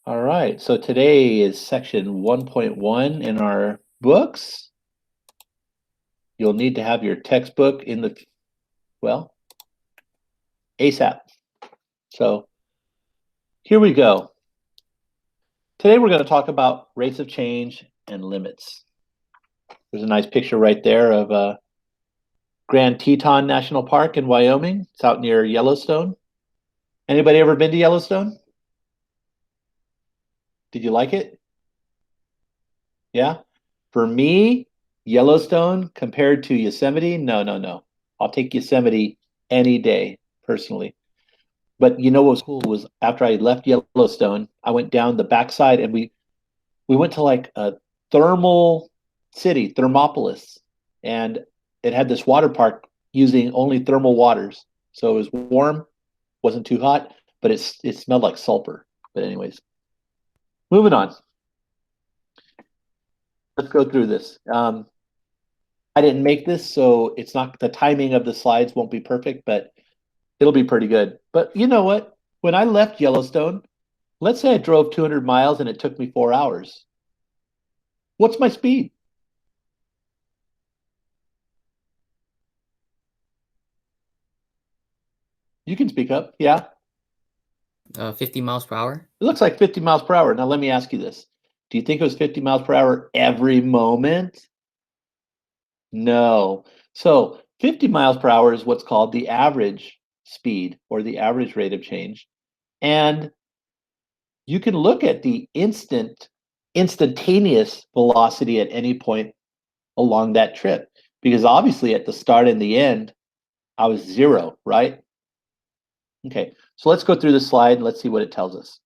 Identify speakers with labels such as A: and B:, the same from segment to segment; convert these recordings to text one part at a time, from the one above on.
A: All right, so today is section 1.1 in our books. You'll need to have your textbook in the, well, ASAP. So here we go. Today we're going to talk about rates of change and limits. There's a nice picture right there of Grand Teton National Park in Wyoming. It's out near Yellowstone. Anybody ever been to Yellowstone? Did you like it? Yeah. For me, Yellowstone compared to Yosemite, no. I'll take Yosemite any day, personally. But you know what was cool was after I left Yellowstone, I went down the backside and we went to like a thermal city, Thermopolis, and it had this water park using only thermal waters. So it was warm, wasn't too hot, but it smelled like sulfur. But anyways, moving on. Let's go through this. I didn't make this, so it's not the timing of the slides won't be perfect, but it'll be pretty good. But you know what? When I left Yellowstone, let's say I drove 200 miles and it took me 4 hours. What's my speed? You can speak up. Yeah.
B: 50 miles per hour.
A: It looks like 50 miles per hour. Now, let me ask you this. Do you think it was 50 miles per hour every moment? No. So 50 miles per hour is what's called the average speed or the average rate of change. And you can look at the instantaneous velocity at any point along that trip because obviously at the start and the end I was zero, right? Okay, so let's go through the slide and let's see what it tells us.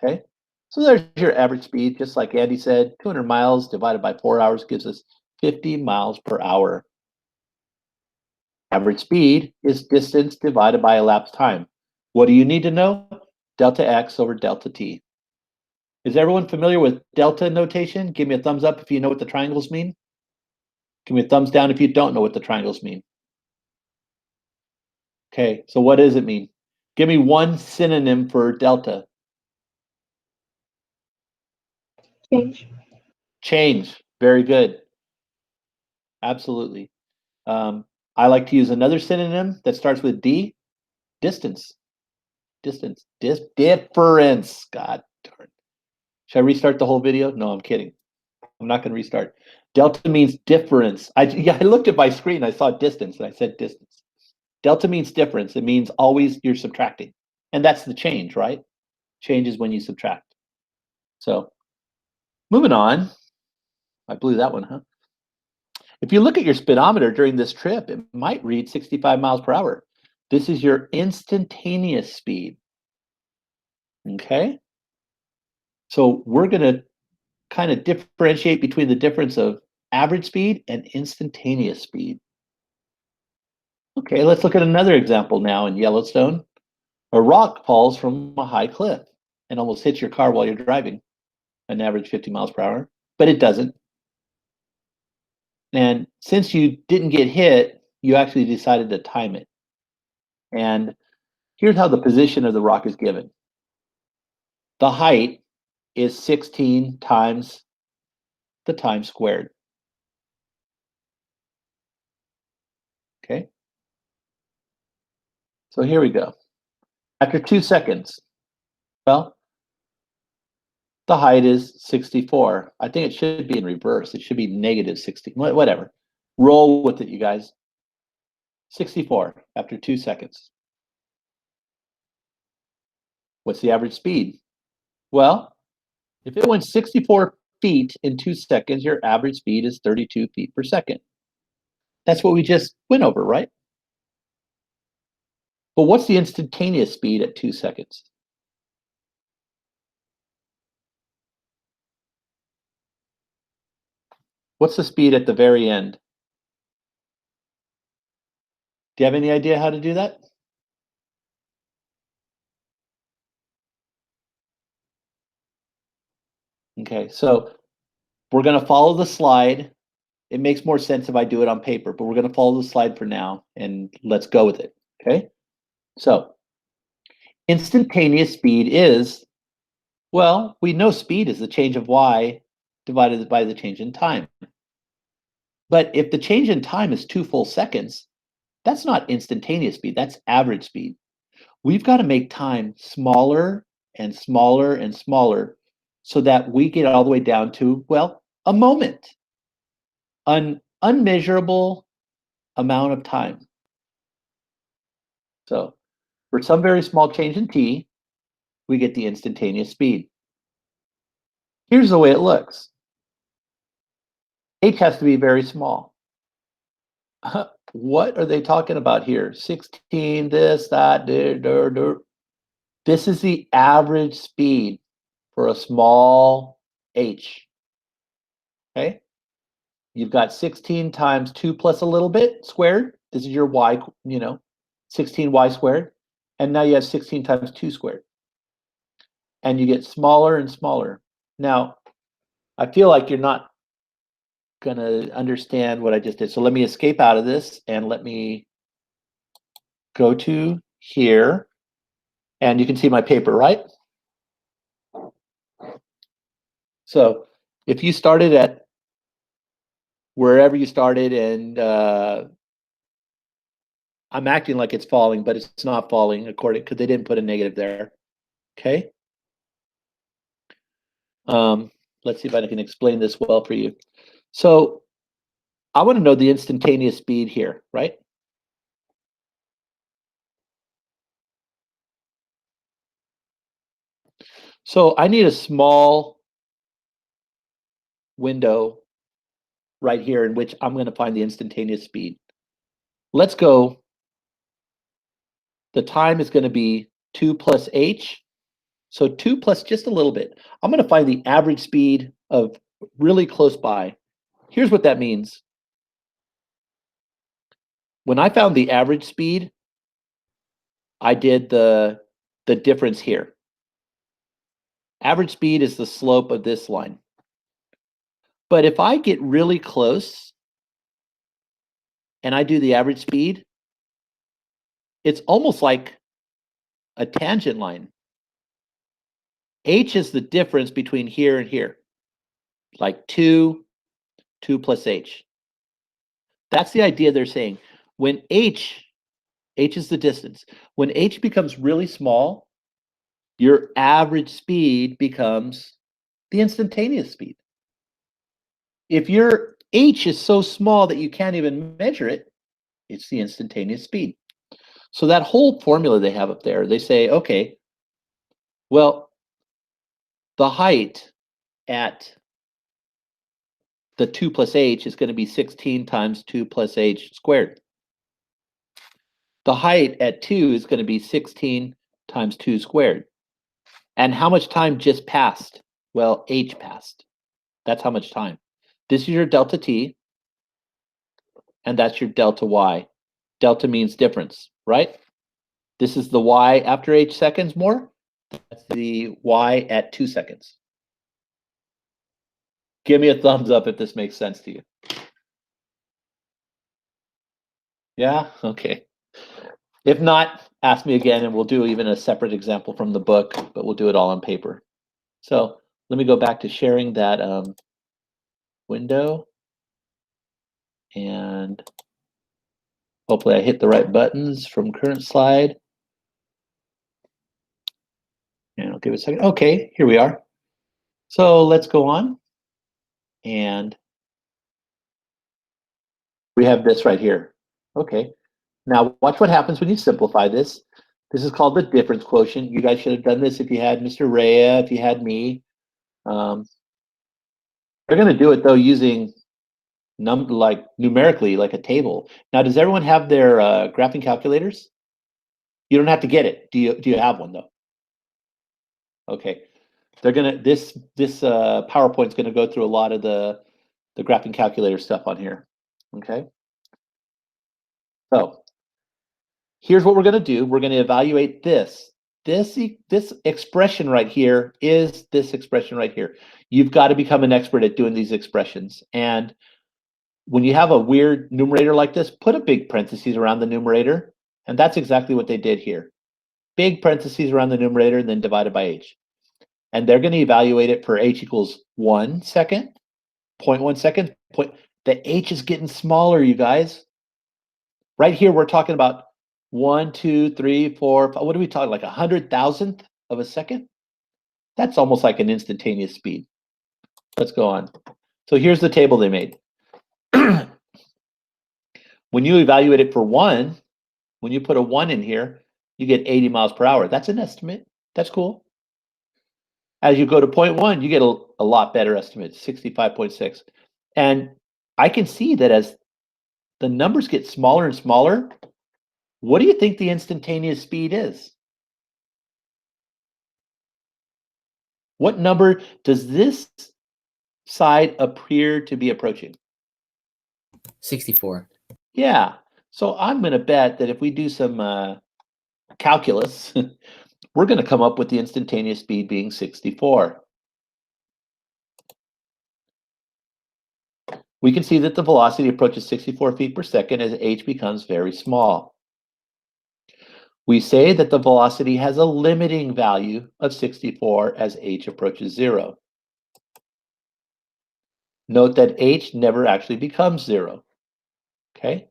A: Okay, so there's your average speed, just like Andy said. 200 miles divided by 4 hours gives us 50 miles per hour. Average speed is distance divided by elapsed time. What do you need to know? Delta x over delta t. Is everyone familiar with delta notation? Give me a thumbs up if you know what the triangles mean. Give me a thumbs down if you don't know what the triangles mean. Okay, so what does it mean? Give me one synonym for delta.
C: Change.
A: Change. Very good. Absolutely. I like to use another synonym that starts with D. Distance. Distance. Difference. God darn. Should I restart the whole video? No, I'm kidding. I'm not going to restart. Delta means difference. I looked at my screen. I saw distance and I said distance. Delta means difference. It means always you're subtracting. And that's the change, right? Change is when you subtract. So moving on. I blew that one, huh? If you look at your speedometer during this trip, it might read 65 miles per hour. This is your instantaneous speed. Okay? So we're going to kind of differentiate between the difference of average speed and instantaneous speed. Okay, let's look at another example now in Yellowstone. A rock falls from a high cliff and almost hits your car while you're driving, an average 50 miles per hour, but it doesn't. And since you didn't get hit, you actually decided to time it. And here's how the position of the rock is given. The height is 16 times the time squared. Okay. So here we go. After 2 seconds, well, the height is 64. I think it should be in reverse. It should be negative 60, whatever. Roll with it, you guys. 64 after 2 seconds. What's the average speed? Well, if it went 64 feet in 2 seconds, your average speed is 32 feet per second. That's what we just went over, right? But what's the instantaneous speed at 2 seconds? What's the speed at the very end? Do you have any idea how to do that? Okay, so we're going to follow the slide. It makes more sense if I do it on paper, but we're going to follow the slide for now and let's go with it. Okay, so instantaneous speed is Well, we know speed is the change of y divided by the change in time. But if the change in time is 2 full seconds, that's not instantaneous speed, that's average speed. We've got to make time smaller and smaller and smaller so that we get all the way down to, well, a moment, an unmeasurable amount of time. So for some very small change in t, we get the instantaneous speed. Here's the way it looks. H has to be very small. What are they talking about here? 16, this, that, This is the average speed for a small h. Okay? You've got 16 times 2 plus a little bit squared. This is your y, 16y squared. And now you have 16 times 2 squared. And you get smaller and smaller. Now, I feel like you're not going to understand what I just did. So let me escape out of this and let me go to here. And you can see my paper, right? So if you started at wherever you started and I'm acting like it's falling, but it's not falling according because they didn't put a negative there. Okay. Let's see if I can explain this well for you. So I want to know the instantaneous speed here, right? So I need a small window right here in which I'm going to find the instantaneous speed. Let's go. The time is going to be 2 plus h. So 2 plus just a little bit. I'm going to find the average speed of really close by. Here's what that means. When I found the average speed, I did the difference here. Average speed is the slope of this line. But if I get really close and I do the average speed, it's almost like a tangent line. H is the difference between here and here, like 2 plus h. That's the idea they're saying. When h is the distance. When h becomes really small, your average speed becomes the instantaneous speed. If your h is so small that you can't even measure it, it's the instantaneous speed. So that whole formula they have up there, they say, okay, well, the height at the 2 plus h is going to be 16 times 2 plus h squared. The height at 2 is going to be 16 times 2 squared. And how much time just passed? Well, h passed. That's how much time. This is your delta t, and that's your delta y. Delta means difference, right? This is the y after h seconds more. That's the y at 2 seconds. Give me a thumbs up if this makes sense to you. Yeah? Okay. If not, ask me again and we'll do even a separate example from the book, but we'll do it all on paper. So let me go back to sharing that window. And hopefully I hit the right buttons from current slide. And I'll give it a second. Okay, here we are. So let's go on. And we have this right here. Okay. Now watch what happens when you simplify this. This is called the difference quotient. You guys should have done this if you had Mr. Rea, if you had me. They're going to do it though using like numerically, like a table. Now, does everyone have their graphing calculators? You don't have to get it. Do you have one though? Okay. They're gonna this PowerPoint's gonna go through a lot of the graphing calculator stuff on here. Okay. So here's what we're gonna do. We're gonna evaluate this. This expression right here is this expression right here. You've got to become an expert at doing these expressions. And when you have a weird numerator like this, put a big parentheses around the numerator. And that's exactly what they did here. Big parentheses around the numerator and then divided by h. and they're going to evaluate it for h equals 1 second, 0.1 second. The h is getting smaller, you guys. Right here, we're talking about 1, 2, 3, 4, 5, what are we talking, like 100,000th of a second? That's almost like an instantaneous speed. Let's go on. So here's the table they made. When you evaluate it for 1, when you put a 1 in here, you get 80 miles per hour. That's an estimate. That's cool. As you go to 0.1, you get a lot better estimate, 65.6. And I can see that as the numbers get smaller and smaller, what do you think the instantaneous speed is? What number does this side appear to be approaching?
B: 64.
A: Yeah. So I'm going to bet that if we do some calculus, we're going to come up with the instantaneous speed being 64. We can see that the velocity approaches 64 feet per second as h becomes very small. We say that the velocity has a limiting value of 64 as h approaches 0. Note that h never actually becomes 0. Okay?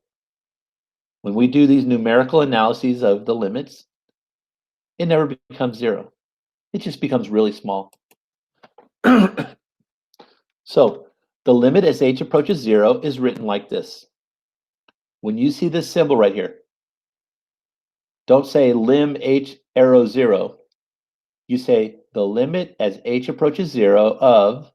A: When we do these numerical analyses of the limits, it never becomes 0. It just becomes really small. So the limit as h approaches 0 is written like this. When you see this symbol right here, don't say lim h arrow 0. You say the limit as h approaches 0 of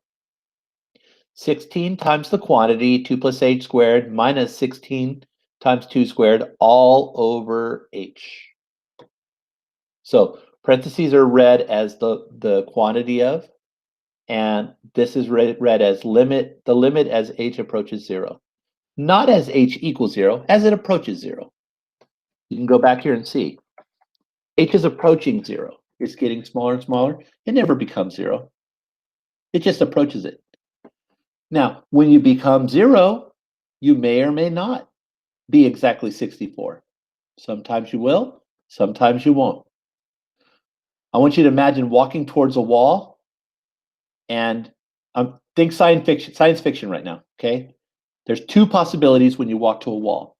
A: 16 times the quantity, 2 plus h squared, minus 16 times 2 squared, all over h. So parentheses are read as the quantity of, and this is read as the limit as h approaches 0. Not as h equals 0, as it approaches 0. You can go back here and see. H is approaching 0. It's getting smaller and smaller. It never becomes 0. It just approaches it. Now, when you become 0, you may or may not be exactly 64. Sometimes you will, sometimes you won't. I want you to imagine walking towards a wall, and think science fiction right now, okay? There's two possibilities when you walk to a wall.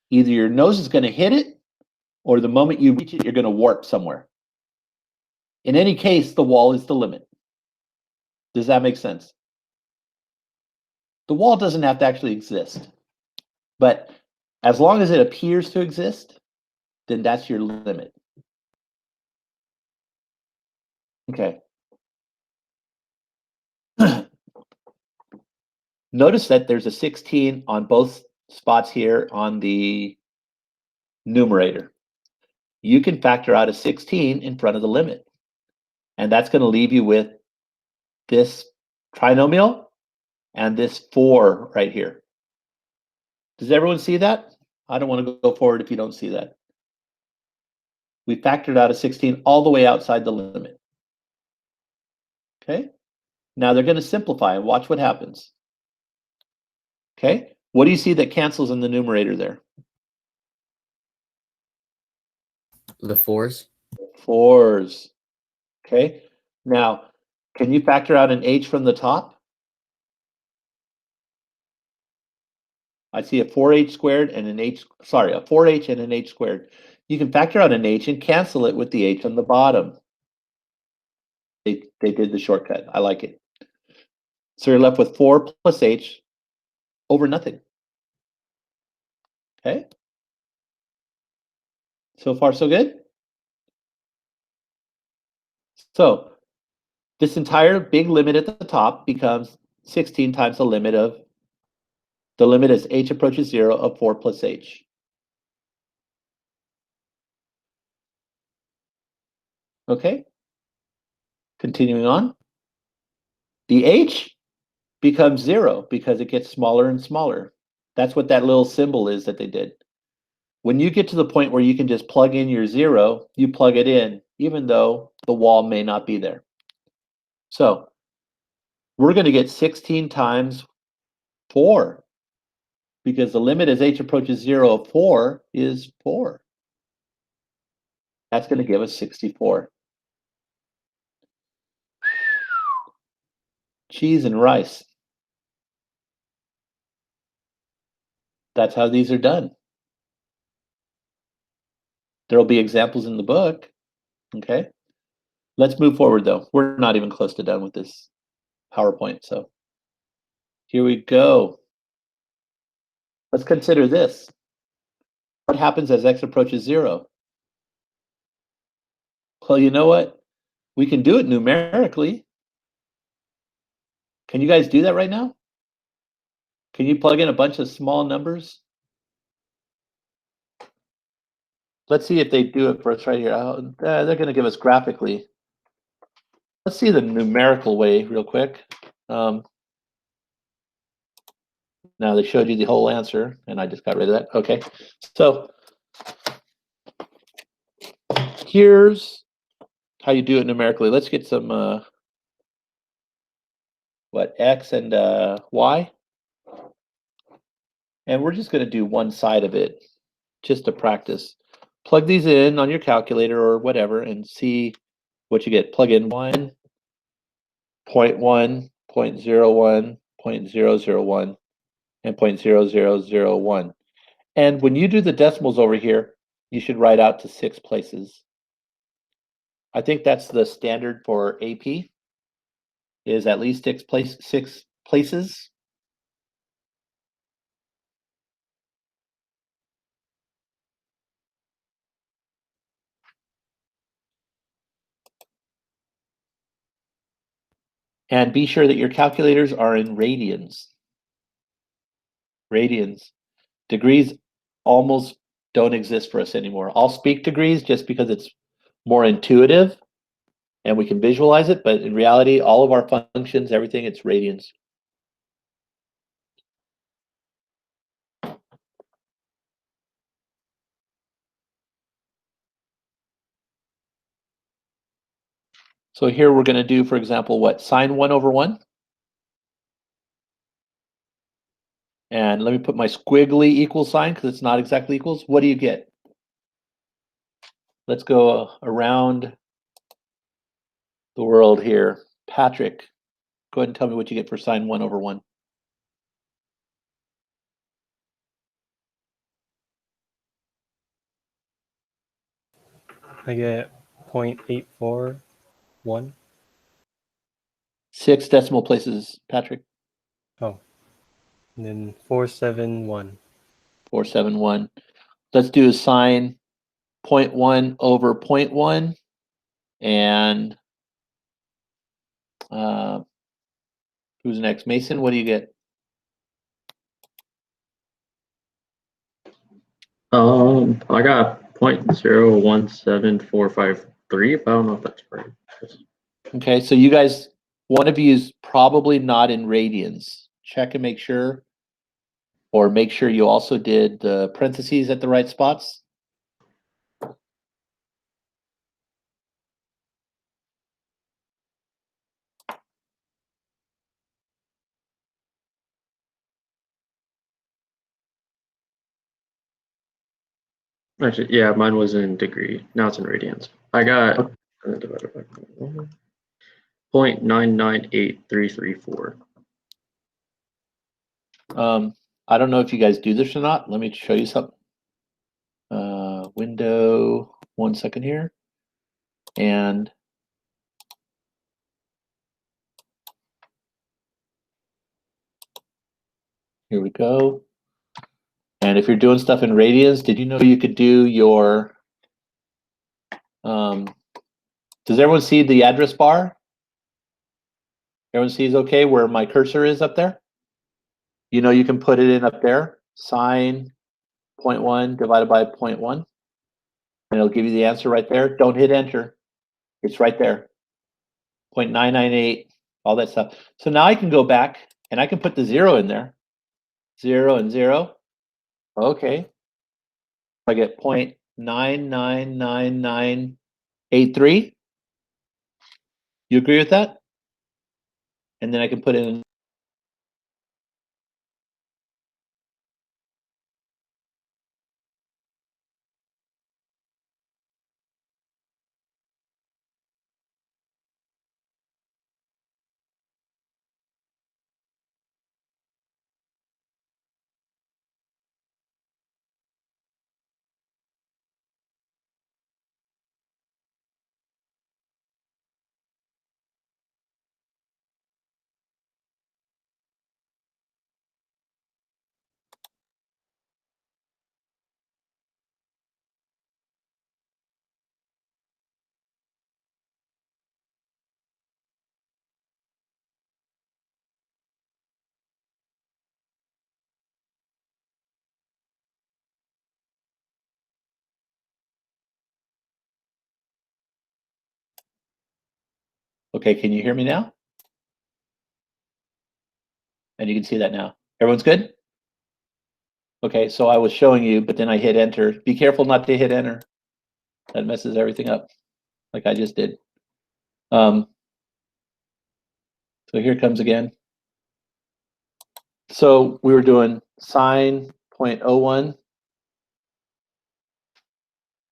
A: Either your nose is going to hit it, or the moment you reach it, you're going to warp somewhere. In any case, the wall is the limit. Does that make sense? The wall doesn't have to actually exist. But as long as it appears to exist, then that's your limit. Okay. Notice that there's a 16 on both spots here on the numerator. You can factor out a 16 in front of the limit. And that's going to leave you with this trinomial and this 4 right here. Does everyone see that? I don't want to go forward if you don't see that. We factored out a 16 all the way outside the limit. Okay? Now they're going to simplify and watch what happens. Okay? What do you see that cancels in the numerator there?
B: The 4s.
A: 4s. Okay? Now, can you factor out an h from the top? I see a 4h squared and an h, sorry, a 4h and an h squared. You can factor out an h and cancel it with the h on the bottom. They did the shortcut. I like it. So you're left with 4 plus h over nothing. Okay? So far, so good? So this entire big limit at the top becomes 16 times the limit as h approaches 0 of 4 plus h. Okay? Continuing on. The h becomes 0 because it gets smaller and smaller. That's what that little symbol is that they did. When you get to the point where you can just plug in your 0, you plug it in, even though the wall may not be there. So we're going to get 16 times 4, because the limit as h approaches 0 of 4 is 4. That's going to give us 64. cheese and rice. That's how these are done. There'll be examples in the book. Okay. Let's move forward though. We're not even close to done with this PowerPoint. So here we go. Let's consider this. What happens as x approaches 0? Well, you know what? We can do it numerically. Can you guys do that right now? Can you plug in a bunch of small numbers? Let's see if they do it for us right here. They're going to give us graphically. Let's see the numerical way real quick. Now they showed you the whole answer, and I just got rid of that. Okay, so here's how you do it numerically. Let's get some x and y, and we're just going to do one side of it just to practice. Plug these in on your calculator or whatever and see what you get. Plug in 1, 0.1, 0.01, 0.001, and 0.0001. And when you do the decimals over here, you should write out to 6 places. I think that's the standard for AP, is at least 6 places. And be sure that your calculators are in radians. Radians. Degrees almost don't exist for us anymore. I'll speak degrees just because it's more intuitive and we can visualize it, but in reality, all of our functions, everything, it's radians. So here we're going to do, for example, what? Sine 1 over 1. And let me put my squiggly equal sign because it's not exactly equals. What do you get? Let's go around the world here. Patrick, go ahead and tell me what you get for sine 1 over 1.
D: I get 0.841.
A: 6 decimal places, Patrick.
D: Oh, and then 471.
A: 471. Let's do sine 0.1 over 0.1. And who's next? Mason, what do you get?
B: I got 0.017453, but I don't know if that's right.
A: Okay, so you guys, one of you is probably not in radians. Check and make sure. Or make sure you also did the parentheses at the right spots.
B: Actually, yeah, mine was in degree. Now it's in radians. I got divided by 0.998334.
A: I don't know if you guys do this or not. Let me show you something. Window, 1 second here. And here we go. And if you're doing stuff in radians, did you know you could do your, does everyone see the address bar? Everyone sees okay where my cursor is up there? You know you can put it in up there, sine 0.1 divided by 0.1, and it'll give you the answer right there. Don't hit enter. It's right there. 0.998, all that stuff. So now I can go back and I can put the 0 in there. 0 and 0. Okay. I get 0.999983. You agree with that? And then I can put in Okay, can you hear me now? And you can see that now. Everyone's good? Okay, so I was showing you, but then I hit enter. Be careful not to hit enter. That messes everything up, like I just did. So here it comes again. So we were doing sine 0.01,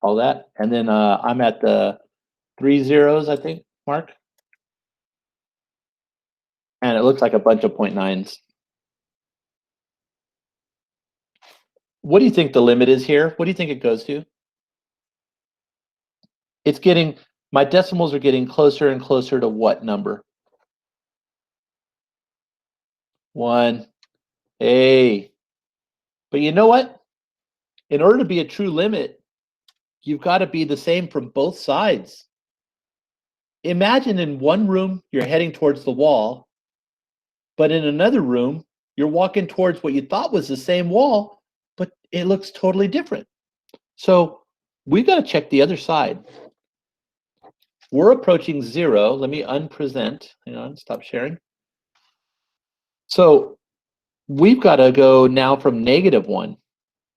A: all that. And then I'm at the 3 zeros, I think, mark. And it looks like a bunch of 0.9s. What do you think the limit is here? What do you think it goes to? It's getting, my decimals are getting closer and closer to what number? 1. Hey. But you know what? In order to be a true limit, you've got to be the same from both sides. Imagine in one room, you're heading towards the wall, but in another room, you're walking towards what you thought was the same wall, but it looks totally different. So we've got to check the other side. We're approaching 0. Let me unpresent. Hang on, stop sharing. So we've got to go now from -1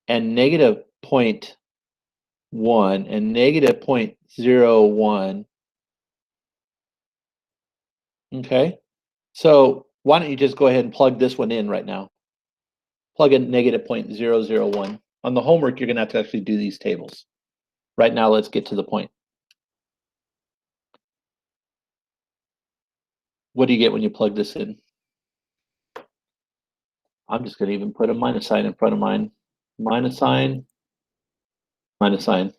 A: and -0.1 and -0.01. Okay, so why don't you just go ahead and plug this one in right now? Plug in -0.001. On the homework, you're going to have to actually do these tables. Right now, let's get to the point. What do you get when you plug this in? I'm just going to even put a minus sign in front of mine. Minus sign, minus sign.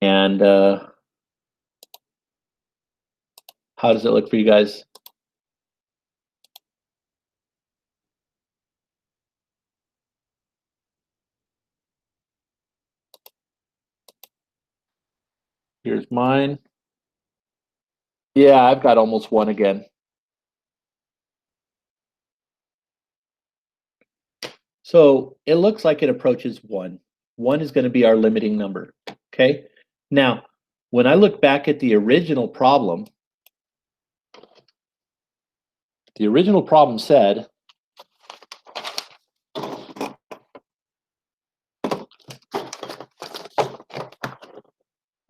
A: And how does it look for you guys? Here's mine. Yeah, I've got almost 1 again. So it looks like it approaches 1. 1 is going to be our limiting number. Okay. Now, when I look back at the original problem said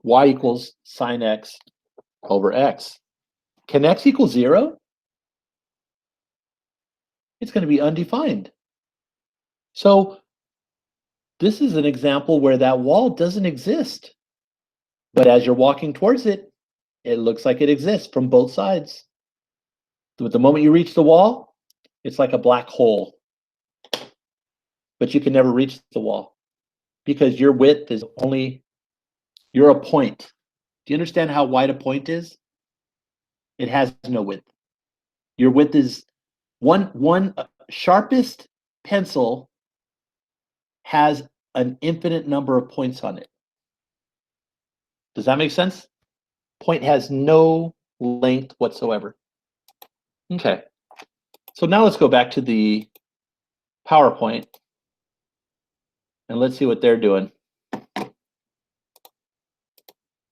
A: y equals sine x over x. Can x equal 0? It's going to be undefined. So this is an example where that wall doesn't exist. But as you're walking towards it, it looks like it exists from both sides. But the moment you reach the wall, it's like a black hole. But you can never reach the wall because your width is only, you're a point. Do you understand how wide a point is? It has no width. Your width is one sharpest pencil has an infinite number of points on it. Does that make sense? Point has no length whatsoever. Okay. So now let's go back to the PowerPoint and let's see what they're doing. Here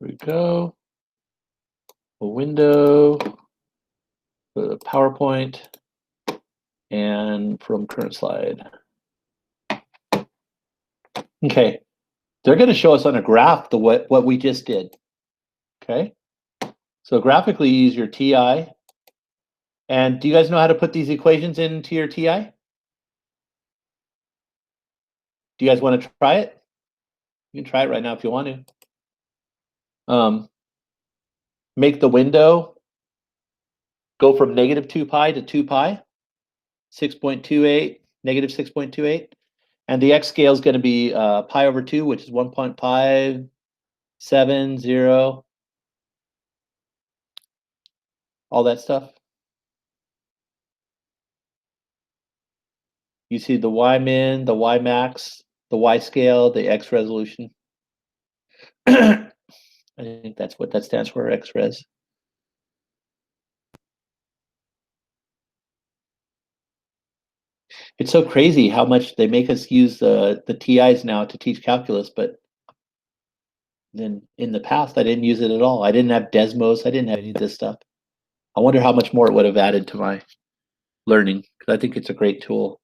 A: we go. A window, the PowerPoint, and from current slide. Okay, they're going to show us on a graph what we just did. Okay, so graphically use your TI. And do you guys know how to put these equations into your TI? Do you guys want to try it? You can try it right now if you want to. Make the window go from -2 pi to 2 pi, 6.28, -6.28. And the x scale is going to be pi over 2, which is 1.570, all that stuff. You see the y min, the y max, the y scale, the x resolution. I think that's what that stands for, x res. It's so crazy how much they make us use the TIs now to teach calculus, but Then in the past, I didn't use it at all. I didn't have Desmos. I didn't have any of this stuff. I wonder how much more it would have added to my learning, because I think it's a great tool.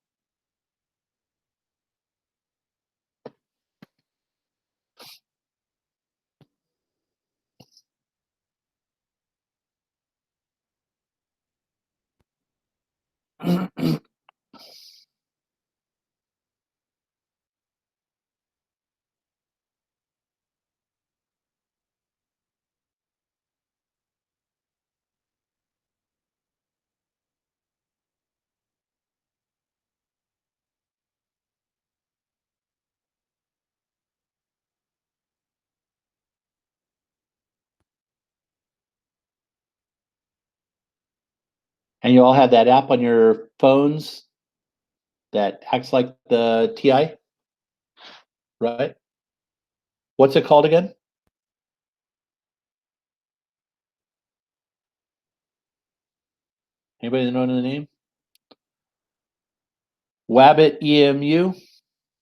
A: And you all have that app on your phones that acts like the TI, right? What's it called again? Anybody know the name? Wabbit EMU.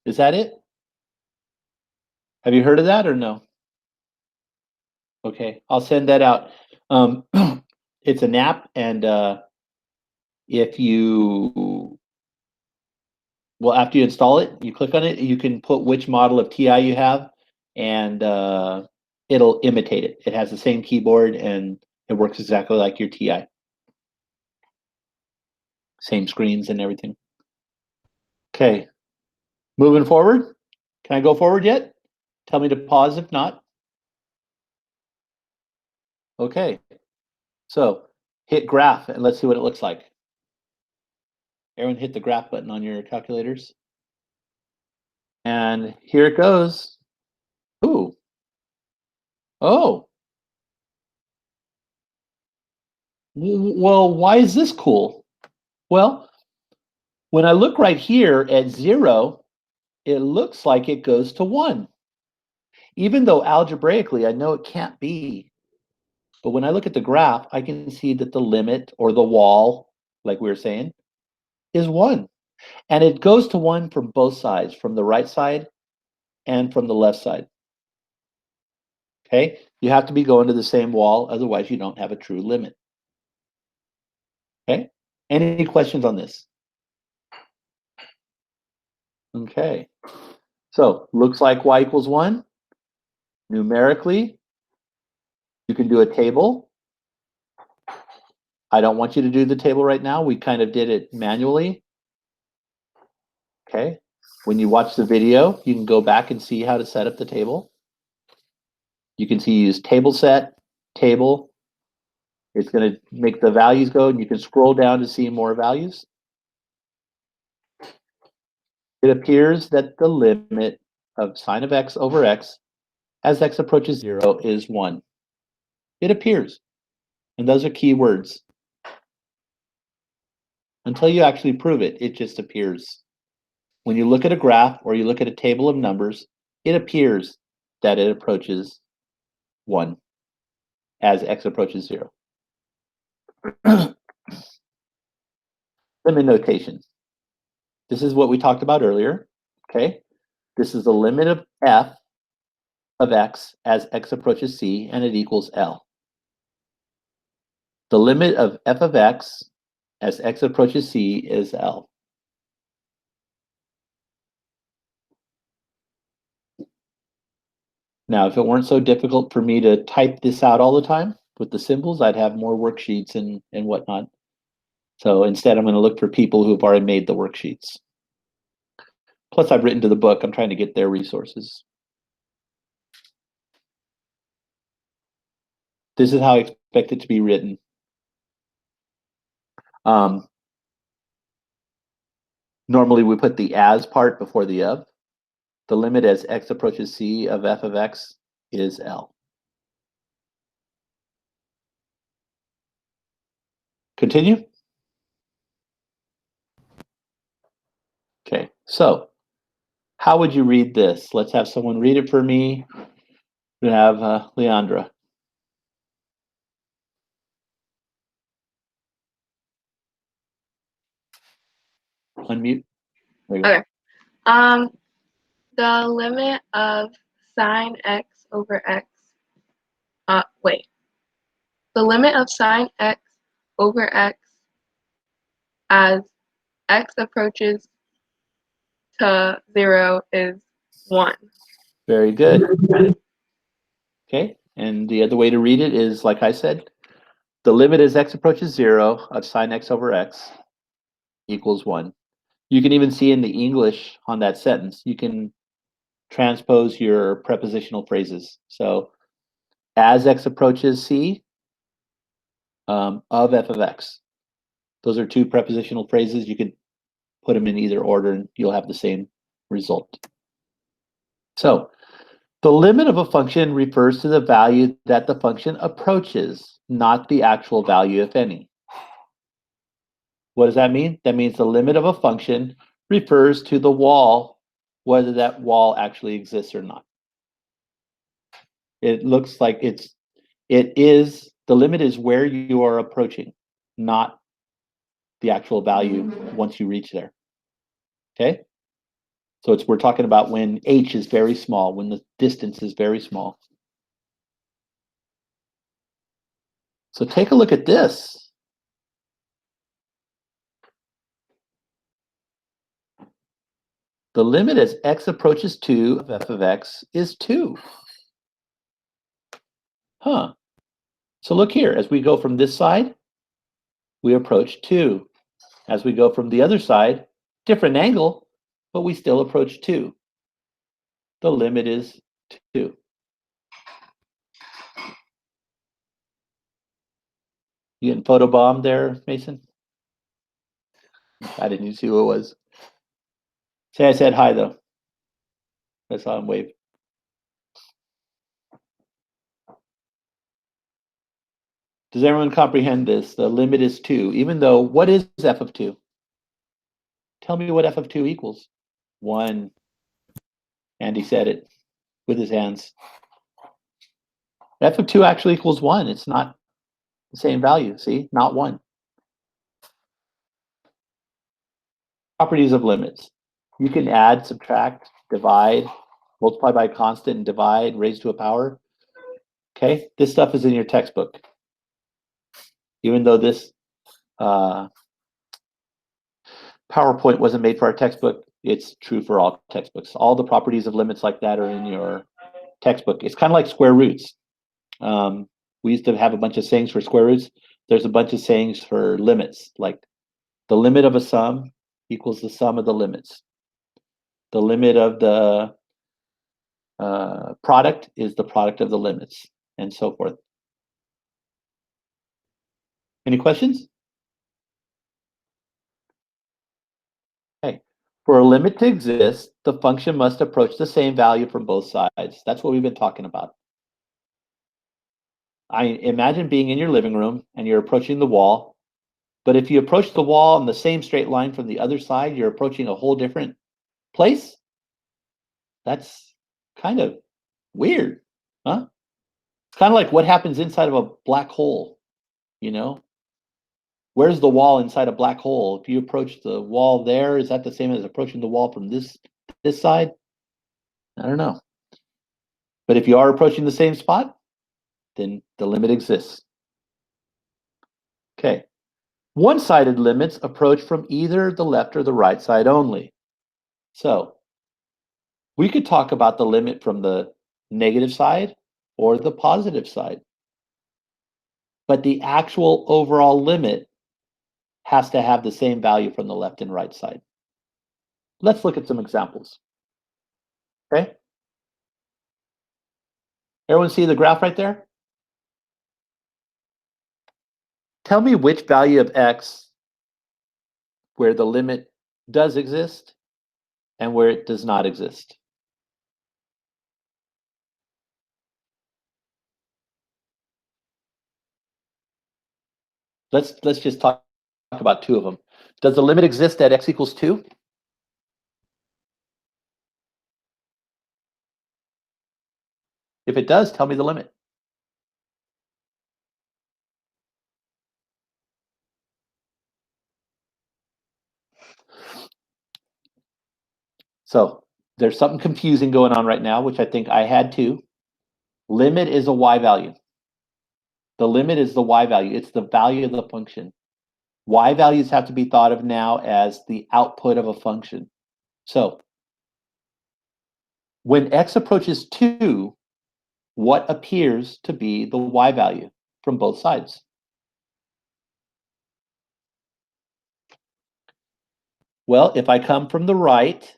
A: Is that it? Have you heard of that or no? Okay, I'll send that out. It's an app, and if you, well, after you install it, you click on it, you can put which model of TI you have, and it'll imitate it. It has the same keyboard, and it works exactly like your TI. Same screens and everything. Okay, moving forward. Can I go forward yet? Tell me to pause if not. Okay, so hit graph and let's see what it looks like. Everyone hit the graph button on your calculators. And here it goes. Ooh. Oh. Well, why is this cool? Well, when I look right here at 0, it looks like it goes to 1. Even though algebraically I know it can't be. But when I look at the graph, I can see that the limit or the wall, like we were saying, is 1. And it goes to 1 from both sides, from the right side and from the left side. Okay? You have to be going to the same wall, otherwise you don't have a true limit. Okay? Any questions on this? Okay. So, looks like y equals 1. Numerically, you can do a table. I don't want you to do the table right now. We kind of did it manually. Okay. When you watch the video, you can go back and see how to set up the table. You can see use table set, table. It's going to make the values go, and you can scroll down to see more values. It appears that the limit of sine of x over x as x approaches 0 is 1. It appears. And those are key words. Until you actually prove it, it just appears. When you look at a graph or you look at a table of numbers, it appears that it approaches 1 as x approaches 0. Limit notation. This is what we talked about earlier. Okay. This is the limit of f of x as x approaches c, and it equals L. The limit of f of x as x approaches c is L. Now, if it weren't so difficult for me to type this out all the time with the symbols, I'd have more worksheets and whatnot. So instead, I'm going to look for people who've already made the worksheets. Plus, I've written to the book. I'm trying to get their resources. This is how I expect it to be written. Normally, we put the as part before the of. The limit as x approaches c of f of x is L. Continue. Okay, so how would you read this? Let's have someone read it for me. We have Leandra. Unmute. There you go.
C: Okay. The limit of sine x over x. Wait. The limit of sine x over x as x approaches to 0 is 1.
A: Very good. Okay, and the other way to read it is, like I said, the limit as x approaches 0 of sine x over x equals 1. You can even see in the English on that sentence, you can transpose your prepositional phrases. So, as x approaches c of f of x. Those are two prepositional phrases. You could put them in either order and you'll have the same result. So, the limit of a function refers to the value that the function approaches, not the actual value, if any. What does that mean? That means the limit of a function refers to the wall, whether that wall actually exists or not. It looks like the limit is where you are approaching, not the actual value once you reach there. Okay? So we're talking about when h is very small, when the distance is very small. So take a look at this. The limit as x approaches 2 of f of x is 2. Huh. So look here, as we go from this side, we approach 2. As we go from the other side, different angle, but we still approach 2. The limit is 2. You getting photobombed there, Mason? I didn't see who it was. Say I said hi, though. I saw him wave. Does everyone comprehend this? The limit is 2, even though, what is f of 2? Tell me what f of 2 equals. 1. Andy said it with his hands. F of 2 actually equals 1. It's not the same value, see? Not 1. Properties of limits. You can add, subtract, divide, multiply by a constant, and divide, raise to a power. Okay? This stuff is in your textbook. Even though this PowerPoint wasn't made for our textbook, it's true for all textbooks. All the properties of limits like that are in your textbook. It's kind of like square roots. We used to have a bunch of sayings for square roots. There's a bunch of sayings for limits, like the limit of a sum equals the sum of the limits. The limit of the product is the product of the limits, and so forth. Any questions? Okay. For a limit to exist, the function must approach the same value from both sides. That's what we've been talking about. I imagine being in your living room and you're approaching the wall, but if you approach the wall in the same straight line from the other side, you're approaching a whole different place. That's kind of weird, huh? It's kind of like what happens inside of a black hole, you know? Where's the wall inside a black hole? If you approach the wall there, is that the same as approaching the wall from this side? I don't know. But if you are approaching the same spot, then the limit exists. Okay. One-sided limits approach from either the left or the right side only. So we could talk about the limit from the negative side or the positive side. But the actual overall limit has to have the same value from the left and right side. Let's look at some examples. Okay? Everyone see the graph right there? Tell me which value of x where the limit does exist and where it does not exist. Let's just talk about two of them. Does the limit exist at x equals 2? If it does, tell me the limit. So there's something confusing going on right now, which I think I had too. Limit is a y value. The limit is the y value. It's the value of the function. Y values have to be thought of now as the output of a function. So when x approaches 2, what appears to be the y value from both sides? Well, if I come from the right,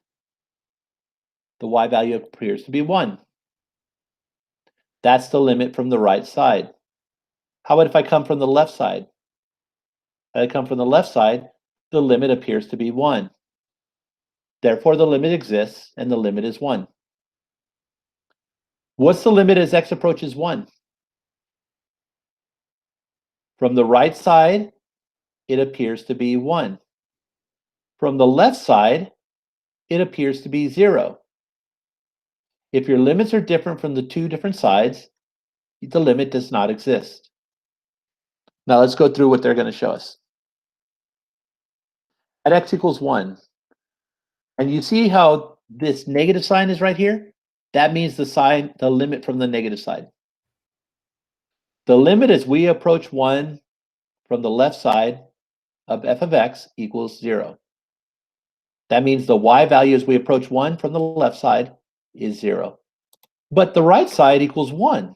A: the y value appears to be 1. That's the limit from the right side. How about if I come from the left side? If I come from the left side, the limit appears to be 1. Therefore, the limit exists, and the limit is 1. What's the limit as x approaches 1? From the right side, it appears to be 1. From the left side, it appears to be 0. If your limits are different from the two different sides, the limit does not exist. Now let's go through what they're going to show us. At x equals 1, and you see how this negative sign is right here? That means the limit from the negative side. The limit as we approach 1 from the left side of f of x equals 0. That means the y value as we approach 1 from the left side is 0. But the right side equals 1.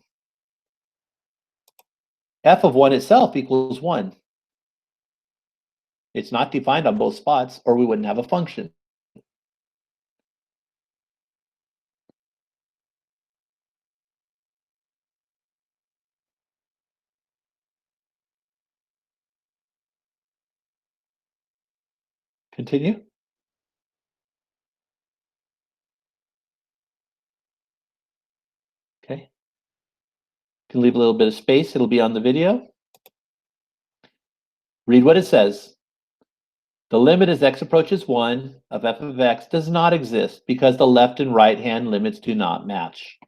A: F of 1 itself equals 1. It's not defined on both spots, or we wouldn't have a function. Continue. Okay. You can leave a little bit of space. It'll be on the video. Read what it says. The limit as x approaches 1 of f of x does not exist because the left and right hand limits do not match.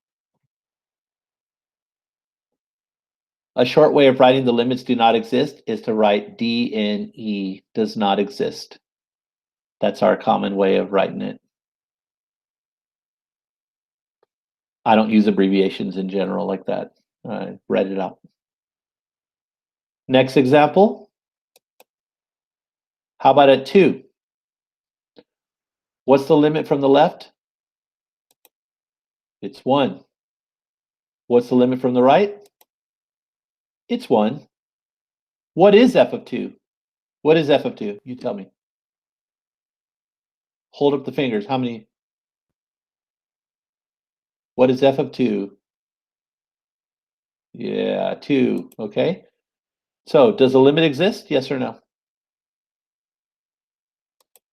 A: A short way of writing the limits do not exist is to write DNE does not exist. That's our common way of writing it. I don't use abbreviations in general like that. I read it out. Next example. How about at 2? What's the limit from the left? It's 1. What's the limit from the right? It's 1. What is f of 2? What is f of 2? You tell me. Hold up the fingers. How many? What is f of 2? Yeah, 2. Okay. So does the limit exist? Yes or no?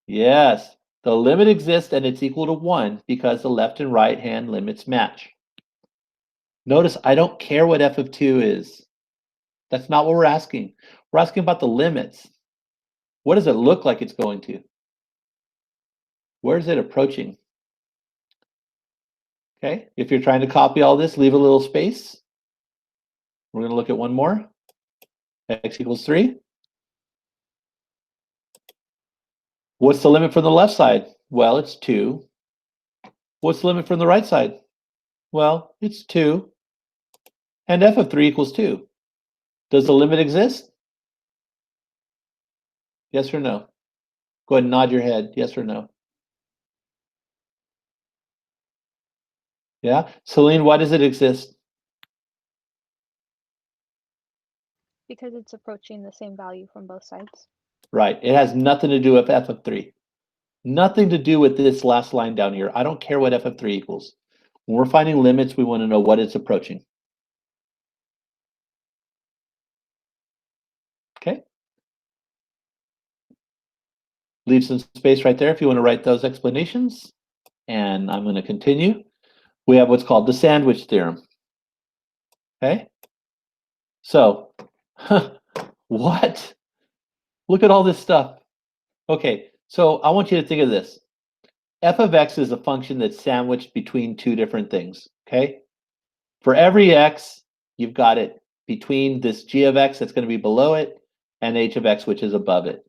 A: Yes. The limit exists and it's equal to 1 because the left and right hand limits match. Notice I don't care what f of 2 is. That's not what we're asking. We're asking about the limits. What does it look like it's going to? Where is it approaching? Okay, if you're trying to copy all this, leave a little space. We're going to look at one more. X equals 3. What's the limit from the left side? Well, it's 2. What's the limit from the right side? Well, it's 2. And f of 3 equals 2. Does the limit exist? Yes or no? Go ahead and nod your head. Yes or no? Yeah? Celine, why does it exist?
E: Because it's approaching the same value from both sides.
A: Right. It has nothing to do with f of 3. Nothing to do with this last line down here. I don't care what f of 3 equals. When we're finding limits, we want to know what it's approaching. Okay. Leave some space right there if you want to write those explanations. And I'm going to continue. We have what's called the sandwich theorem. Okay. So, what? Look at all this stuff. Okay. So I want you to think of this. F of x is a function that's sandwiched between two different things. Okay. For every x, you've got it between this g of x that's going to be below it and h of x, which is above it.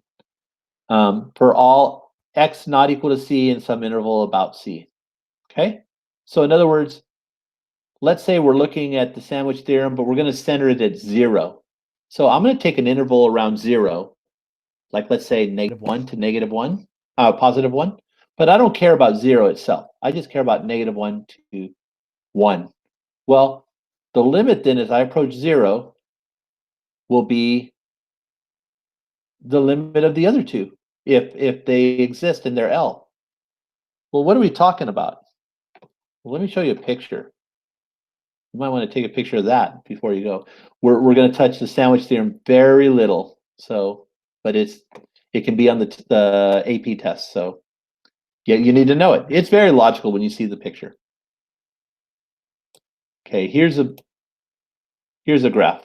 A: For all x not equal to c in some interval about c. Okay? So in other words, let's say we're looking at the sandwich theorem, but we're going to center it at 0. So I'm going to take an interval around 0, like let's say -1 to -1, +1. But I don't care about 0 itself. I just care about -1 to 1. Well, the limit then as I approach 0 will be the limit of the other two if they exist in their L. Well, what are we talking about? Well, let me show you a picture. You might want to take a picture of that before you go. We're going to touch the sandwich theorem very little. So, but it can be on the AP test. So, yeah, you need to know it. It's very logical when you see the picture. Okay, here's a graph.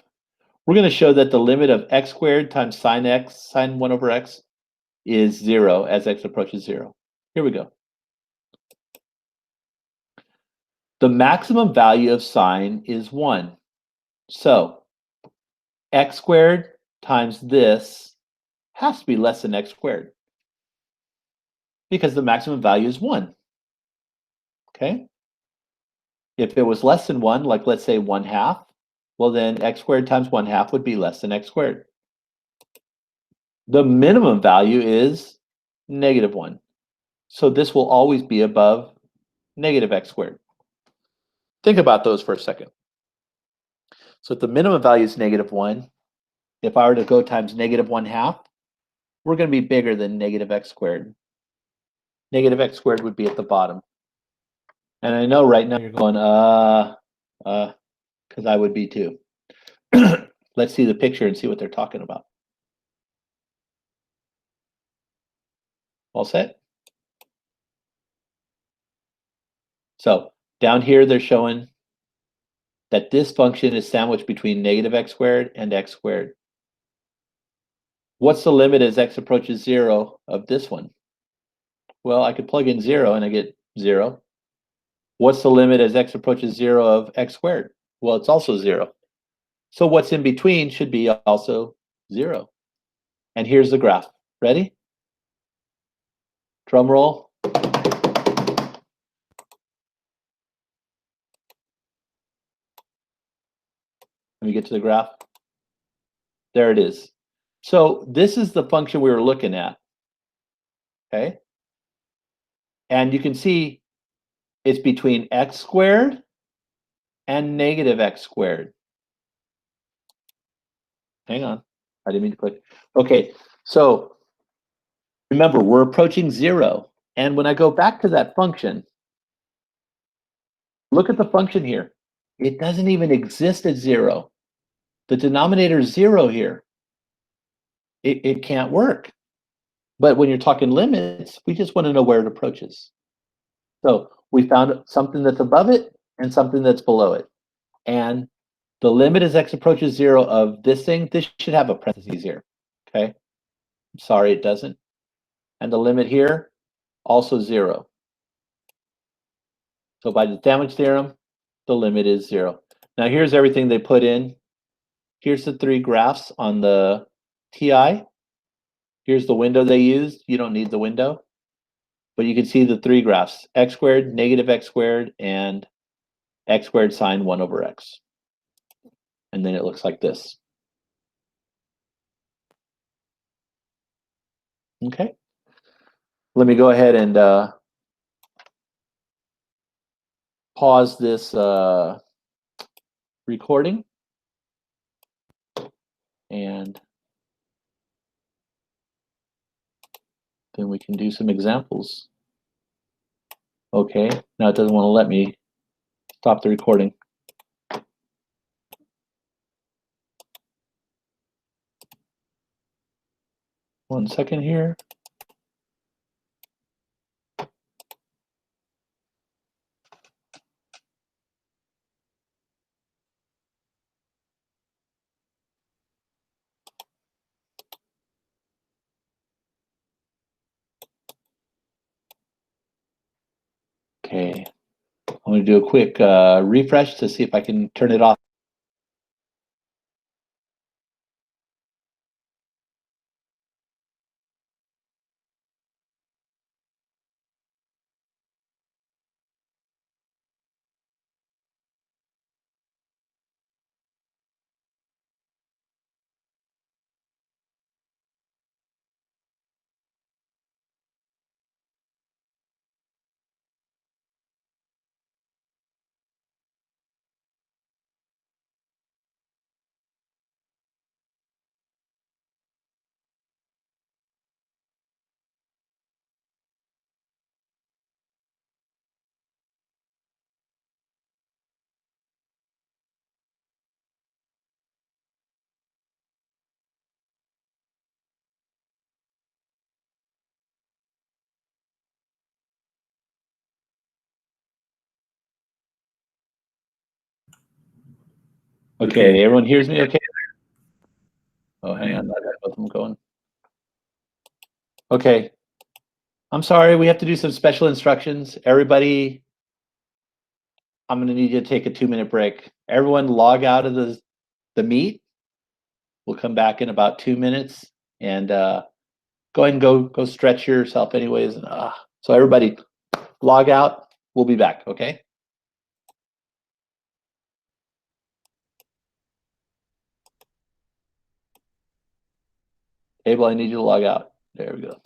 A: We're going to show that the limit of x squared times sine 1 over x is 0 as x approaches 0. Here we go. The maximum value of sine is 1. So x squared times this has to be less than x squared because the maximum value is 1. Okay? If it was less than 1, like let's say 1/2, well then x squared times 1/2 would be less than x squared. The minimum value is -1. So this will always be above -x squared. Think about those for a second. So if the minimum value is -1, if I were to go times -1/2, we're going to be bigger than -x squared. X squared would be at the bottom. And I know right now you're going, because I would be too. Let's see the picture and see what they're talking about. All set? So down here, they're showing that this function is sandwiched between -x squared and x squared. What's the limit as x approaches 0 of this one? Well, I could plug in 0 and I get 0. What's the limit as x approaches 0 of x squared? Well, it's also 0. So what's in between should be also 0. And here's the graph. Ready? Drum roll. Let me get to the graph. There it is. So this is the function we were looking at. Okay? And you can see it's between x squared and -x squared. Hang on. I didn't mean to click. Okay, so remember, we're approaching 0. And when I go back to that function, look at the function here. It doesn't even exist at 0. The denominator is 0 here. It can't work. But when you're talking limits, we just want to know where it approaches. So we found something that's above it and something that's below it. And the limit as x approaches 0 of this thing, this should have a parentheses here. Okay? Sorry, it doesn't. And the limit here, also 0. So by the sandwich theorem, the limit is 0. Now here's everything they put in. Here's the 3 graphs on the TI. Here's the window they used. You don't need the window. But you can see the 3 graphs, x squared, -x squared, and x squared sine 1 over x. And then it looks like this. Okay. Let me go ahead and pause this recording. And then we can do some examples. Okay, now it doesn't want to let me stop the recording. One second here. Okay, I'm going to do a quick refresh to see if I can turn it off. Okay, everyone hears me okay? Oh, hang on, I got both of them going. Okay. I'm sorry, we have to do some special instructions. Everybody, I'm gonna need you to take a 2-minute break. Everyone log out of the meet. We'll come back in about 2 minutes and go ahead and go stretch yourself anyways. So everybody log out. We'll be back, okay? Abel, I need you to log out. There we go.